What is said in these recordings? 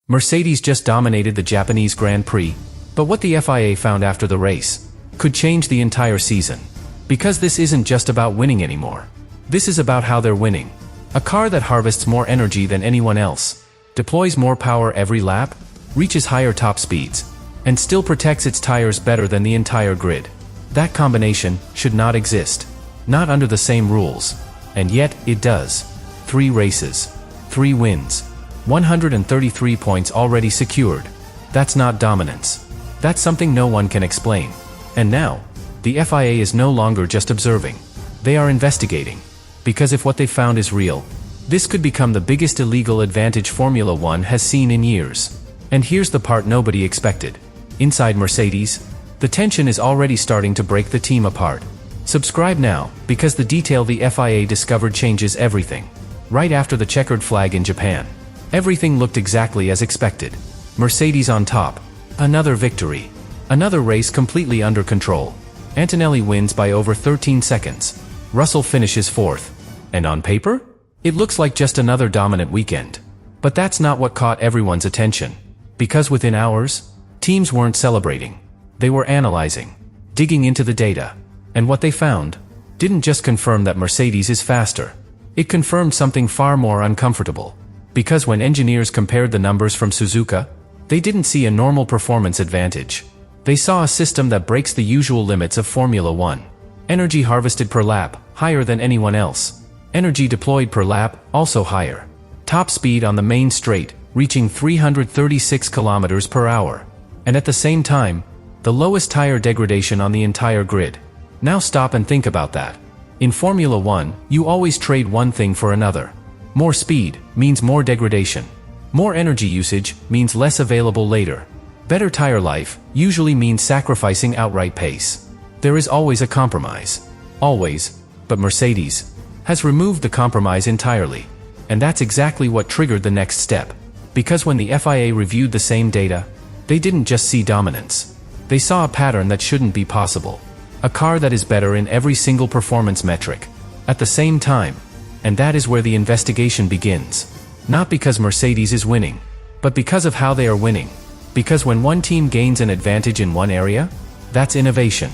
Mercedes just dominated the Japanese Grand Prix, but what the FIA found after the race could change the entire season. Because this isn't just about winning anymore. This is about how they're winning. A car that harvests more energy than anyone else, deploys more power every lap, reaches higher top speeds, and still protects its tires better than the entire grid. That combination should not exist. Not under the same rules. And yet, it does. 3 races. 3 wins. 133 points already secured. That's not dominance. That's something no one can explain. And now, the FIA is no longer just observing. They are investigating. Because if what they found is real, this could become the biggest illegal advantage Formula One has seen in years. And here's the part nobody expected. Inside Mercedes, the tension is already starting to break the team apart. Subscribe now, because the detail the FIA discovered changes everything. Right after the checkered flag in Japan, everything looked exactly as expected. Mercedes on top. Another victory. Another race completely under control. Antonelli wins by over 13 seconds. Russell finishes 4th. And on paper, it looks like just another dominant weekend. But that's not what caught everyone's attention. Because within hours, teams weren't celebrating. They were analyzing, digging into the data. And what they found didn't just confirm that Mercedes is faster. It confirmed something far more uncomfortable. Because when engineers compared the numbers from Suzuka, they didn't see a normal performance advantage. They saw a system that breaks the usual limits of Formula One. Energy harvested per lap, higher than anyone else. Energy deployed per lap, also higher. Top speed on the main straight, reaching 336 kilometers per hour. And at the same time, the lowest tire degradation on the entire grid. Now stop and think about that. In Formula One, you always trade one thing for another. More speed means more degradation. More energy usage means less available later. Better tire life usually means sacrificing outright pace. There is always a compromise. Always. But Mercedes has removed the compromise entirely. And that's exactly what triggered the next step. Because when the FIA reviewed the same data, they didn't just see dominance. They saw a pattern that shouldn't be possible. A car that is better in every single performance metric. At the same time. And that is where the investigation begins. Not because Mercedes is winning, but because of how they are winning. Because when one team gains an advantage in one area, that's innovation.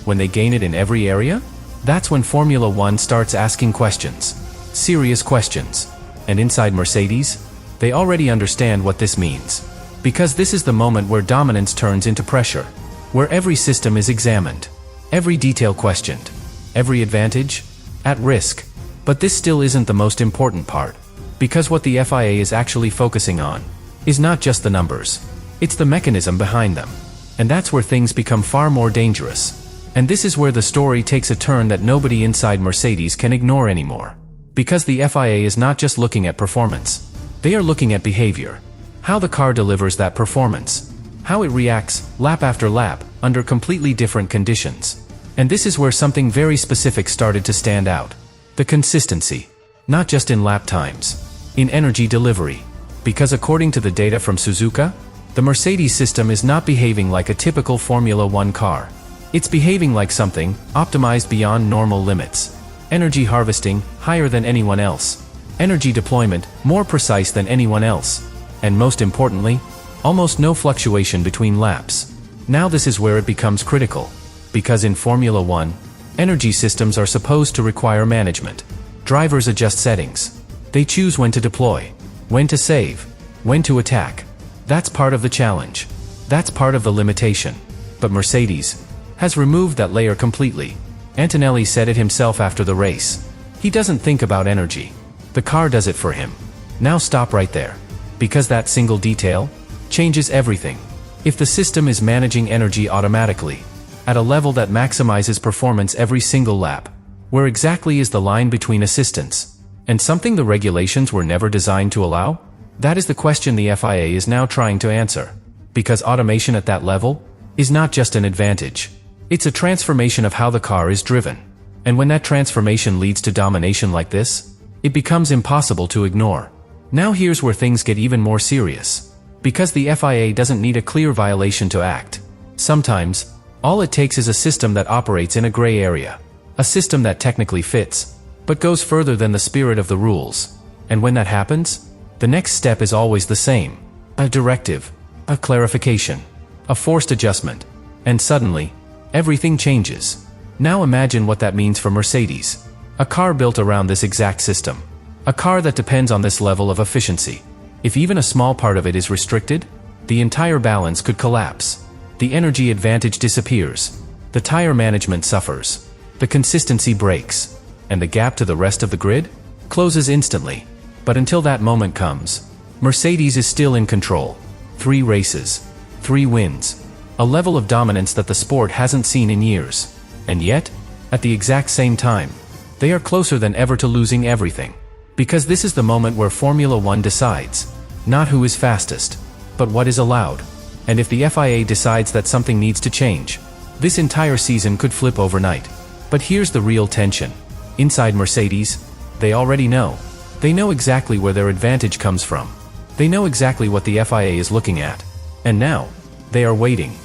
When they gain it in every area, that's when Formula One starts asking questions. Serious questions. And inside Mercedes, they already understand what this means. Because this is the moment where dominance turns into pressure. Where every system is examined. Every detail questioned. Every advantage at risk. But this still isn't the most important part. Because what the FIA is actually focusing on is not just the numbers. It's the mechanism behind them. And that's where things become far more dangerous. And this is where the story takes a turn that nobody inside Mercedes can ignore anymore. Because the FIA is not just looking at performance. They are looking at behavior. How the car delivers that performance. How it reacts, lap after lap, under completely different conditions. And this is where something very specific started to stand out. The consistency. Not just in lap times. In energy delivery. Because according to the data from Suzuka, the Mercedes system is not behaving like a typical Formula One car. It's behaving like something optimized beyond normal limits. Energy harvesting, higher than anyone else. Energy deployment, more precise than anyone else. And most importantly, almost no fluctuation between laps. Now this is where it becomes critical. Because in Formula One, energy systems are supposed to require management. Drivers adjust settings. They choose when to deploy, when to save, when to attack. That's part of the challenge. That's part of the limitation. But Mercedes has removed that layer completely. Antonelli said it himself after the race. He doesn't think about energy. The car does it for him. Now stop right there. Because that single detail changes everything. If the system is managing energy automatically, at a level that maximizes performance every single lap, where exactly is the line between assistance and something the regulations were never designed to allow? That is the question the FIA is now trying to answer. Because automation at that level is not just an advantage. It's a transformation of how the car is driven. And when that transformation leads to domination like this, it becomes impossible to ignore. Now here's where things get even more serious. Because the FIA doesn't need a clear violation to act. Sometimes, all it takes is a system that operates in a gray area. A system that technically fits, but goes further than the spirit of the rules. And when that happens, the next step is always the same. a directive, a clarification, a forced adjustment. And suddenly, everything changes. Now imagine what that means for Mercedes. A car built around this exact system. A car that depends on this level of efficiency. If even a small part of it is restricted, the entire balance could collapse. The energy advantage disappears. The tire management suffers. The consistency breaks. And the gap to the rest of the grid closes instantly. But until that moment comes, Mercedes is still in control. 3 races, 3 wins. A level of dominance that the sport hasn't seen in years. And yet, at the exact same time, they are closer than ever to losing everything. Because this is the moment where Formula One decides, not who is fastest, but what is allowed. And if the FIA decides that something needs to change, this entire season could flip overnight. But here's the real tension. Inside Mercedes, they already know. They know exactly where their advantage comes from. They know exactly what the FIA is looking at. And now, they are waiting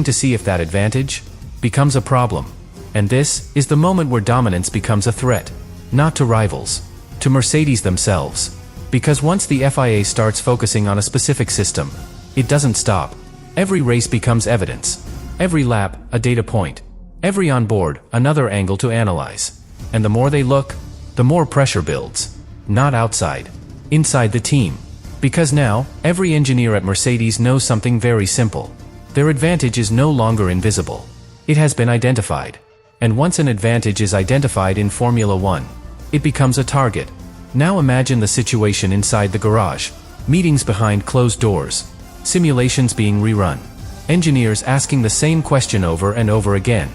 to see if that advantage becomes a problem. And this is the moment where dominance becomes a threat, not to rivals, to Mercedes themselves. Because once the FIA starts focusing on a specific system, it doesn't stop. Every race becomes evidence. Every lap, a data point. Every onboard, another angle to analyze. And the more they look, the more pressure builds. Not outside, inside the team. Because now, every engineer at Mercedes knows something very simple. Their advantage is no longer invisible. It has been identified. And once an advantage is identified in Formula One, it becomes a target. Now imagine the situation inside the garage. Meetings behind closed doors. Simulations being rerun. Engineers asking the same question over and over again.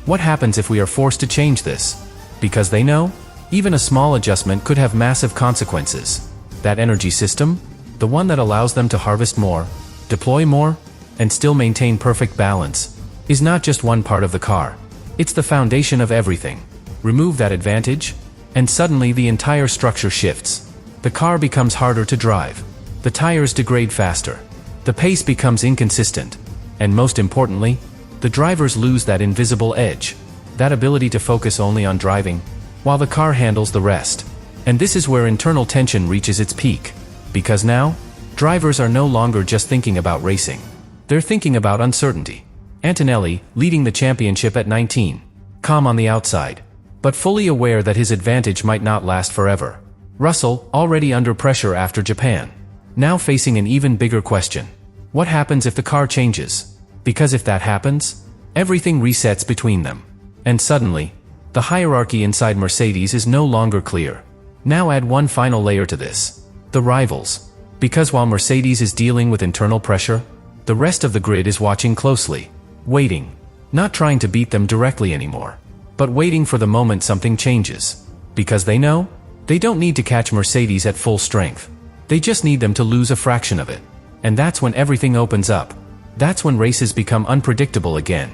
What happens if we are forced to change this? Because they know, even a small adjustment could have massive consequences. That energy system, the one that allows them to harvest more, deploy more, and still maintain perfect balance, is not just one part of the car. It's the foundation of everything. Remove that advantage, and suddenly the entire structure shifts. The car becomes harder to drive. The tires degrade faster. The pace becomes inconsistent. And most importantly, the drivers lose that invisible edge, that ability to focus only on driving, while the car handles the rest. And this is where internal tension reaches its peak. Because now, drivers are no longer just thinking about racing. They're thinking about uncertainty. Antonelli, leading the championship at 19, calm on the outside, but fully aware that his advantage might not last forever. Russell, already under pressure after Japan, now facing an even bigger question. What happens if the car changes? Because if that happens, everything resets between them. And suddenly, the hierarchy inside Mercedes is no longer clear. Now add one final layer to this. The rivals. Because while Mercedes is dealing with internal pressure, the rest of the grid is watching closely. Waiting. Not trying to beat them directly anymore, but waiting for the moment something changes. Because they know, they don't need to catch Mercedes at full strength. They just need them to lose a fraction of it. And that's when everything opens up. That's when races become unpredictable again.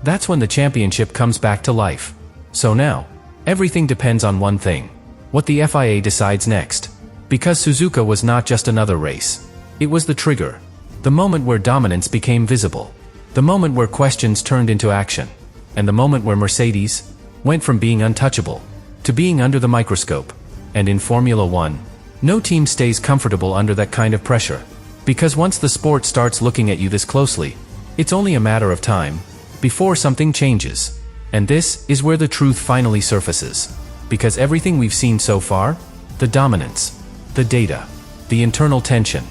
That's when the championship comes back to life. So now, everything depends on one thing. What the FIA decides next. Because Suzuka was not just another race. It was the trigger. The moment where dominance became visible. The moment where questions turned into action. And the moment where Mercedes went from being untouchable to being under the microscope. And in Formula One, no team stays comfortable under that kind of pressure. Because once the sport starts looking at you this closely, it's only a matter of time before something changes. And this is where the truth finally surfaces. Because everything we've seen so far, the dominance, the data, the internal tension,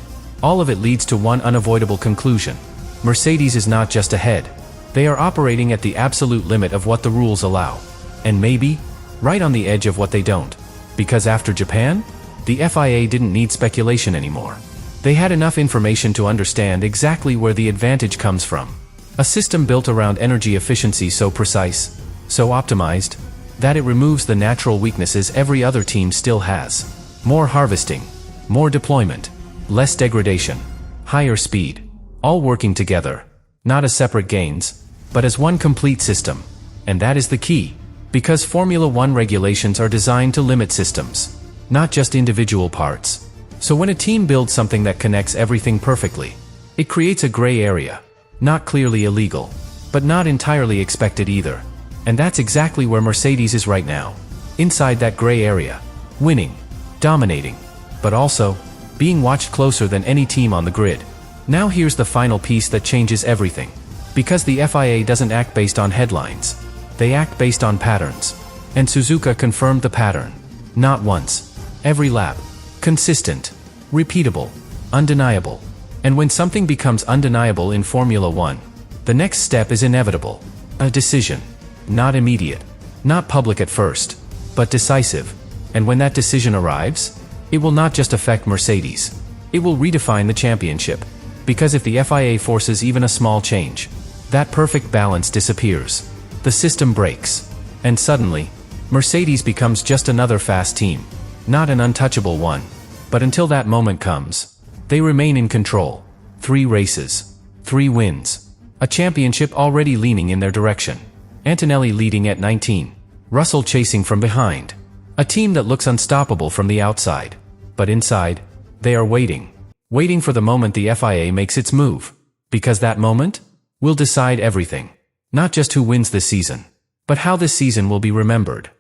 all of it leads to one unavoidable conclusion. Mercedes is not just ahead. They are operating at the absolute limit of what the rules allow. And maybe, right on the edge of what they don't. Because after Japan, the FIA didn't need speculation anymore. They had enough information to understand exactly where the advantage comes from. A system built around energy efficiency so precise, so optimized, that it removes the natural weaknesses every other team still has. More harvesting, more deployment, less degradation, higher speed, all working together, not as separate gains, but as one complete system. And that is the key, because Formula One regulations are designed to limit systems, not just individual parts. So when a team builds something that connects everything perfectly, it creates a gray area, not clearly illegal, but not entirely expected either. And that's exactly where Mercedes is right now. Inside that gray area. Winning. Dominating. But also, being watched closer than any team on the grid. Now here's the final piece that changes everything. Because the FIA doesn't act based on headlines. They act based on patterns. And Suzuka confirmed the pattern. Not once. Every lap. Consistent. Repeatable. Undeniable. And when something becomes undeniable in Formula One, the next step is inevitable. A decision. Not immediate. Not public at first. But decisive. And when that decision arrives, it will not just affect Mercedes. It will redefine the championship. Because if the FIA forces even a small change, that perfect balance disappears. The system breaks. And suddenly, Mercedes becomes just another fast team. Not an untouchable one. But until that moment comes, they remain in control. 3 races. 3 wins. A championship already leaning in their direction. Antonelli leading at 19. Russell chasing from behind. A team that looks unstoppable from the outside. But inside, they are waiting. Waiting for the moment the FIA makes its move. Because that moment will decide everything. Not just who wins this season, but how this season will be remembered.